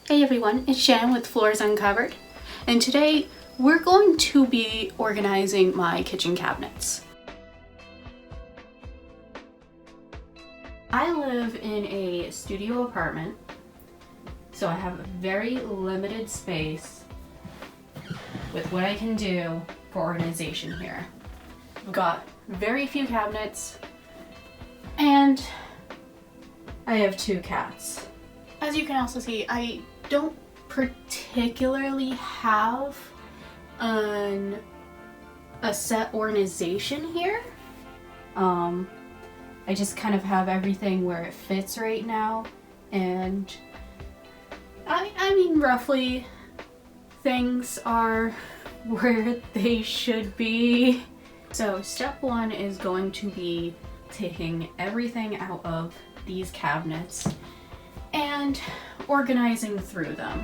Hey everyone, it's Shannon with Floors Uncovered, and today we're going to be organizing my kitchen cabinets. I live in a studio apartment, so I have very limited space with what I can do for organization here. I've got very few cabinets, and I have 2 cats. As you can also see, I don't particularly have a set organization here. I just kind of have everything where it fits right now, and I mean roughly things are where they should be. So step 1 is going to be taking everything out of these cabinets and organizing through them.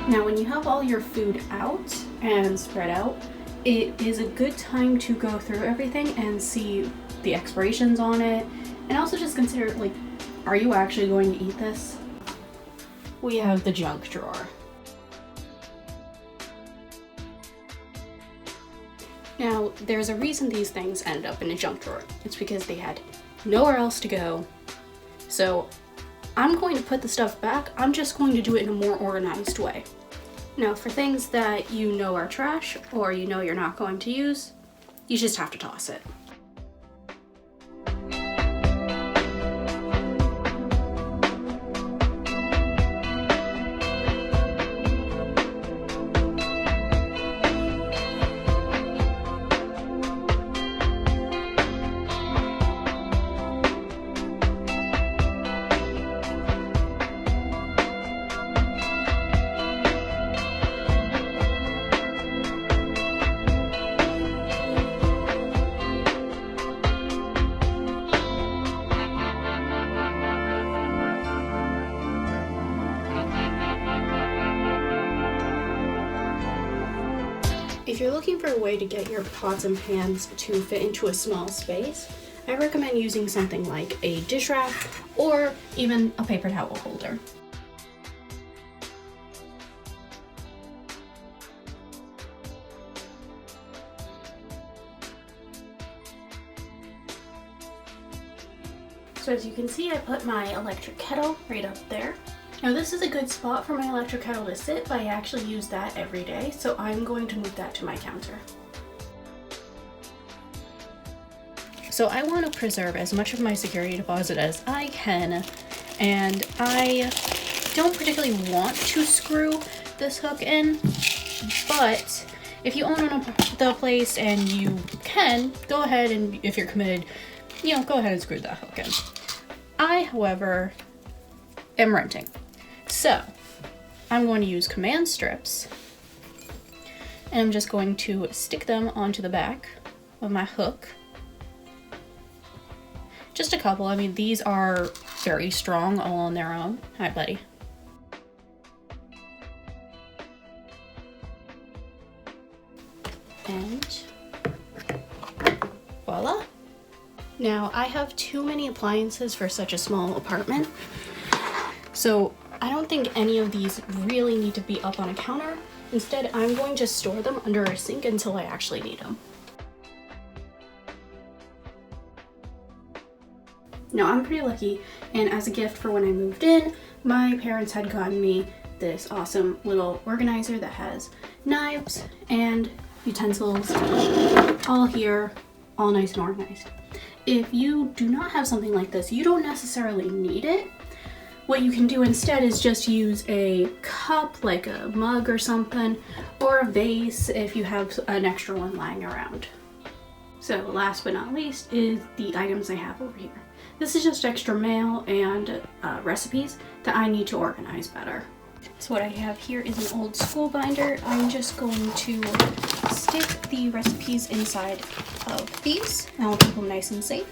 Now, when you have all your food out and spread out, it is a good time to go through everything and see the expirations on it, and also just consider, like, are you actually going to eat this? We have the junk drawer. Now, there's a reason these things ended up in a junk drawer. It's because they had nowhere else to go. So I'm going to put the stuff back. I'm just going to do it in a more organized way. Now, for things that you know are trash or you know you're not going to use, you just have to toss it. If you're looking for a way to get your pots and pans to fit into a small space, I recommend using something like a dish rack or even a paper towel holder. So as you can see, I put my electric kettle right up there. Now this is a good spot for my electric kettle to sit, but I actually use that every day, so I'm going to move that to my counter. So I want to preserve as much of my security deposit as I can, and I don't particularly want to screw this hook in, but if you own the place and you can, go ahead and, if you're committed, go ahead and screw that hook in. I, however, am renting. So I'm going to use command strips, and I'm just going to stick them onto the back of my hook. Just a couple. I mean, these are very strong all on their own. Hi, buddy. And voila. Now, I have too many appliances for such a small apartment, so I don't think any of these really need to be up on a counter. Instead, I'm going to store them under a sink until I actually need them. Now, I'm pretty lucky, and as a gift for when I moved in, my parents had gotten me this awesome little organizer that has knives and utensils all here, all nice and organized. If you do not have something like this, you don't necessarily need it. What you can do instead is just use a cup, like a mug or something, or a vase if you have an extra one lying around. So last but not least is the items I have over here. This is just extra mail and recipes that I need to organize better. So what I have here is an old school binder. I'm just going to stick the recipes inside of these, and I'll keep them nice and safe.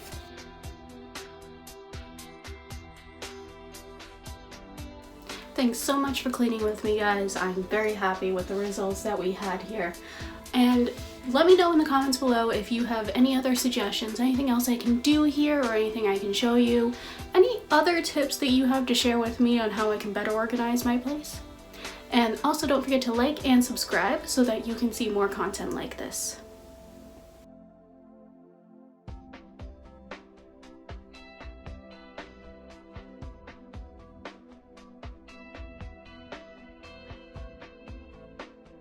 Thanks so much for cleaning with me, guys. I'm very happy with the results that we had here. And let me know in the comments below if you have any other suggestions, anything else I can do here or anything I can show you, any other tips that you have to share with me on how I can better organize my place. And also don't forget to like and subscribe so that you can see more content like this.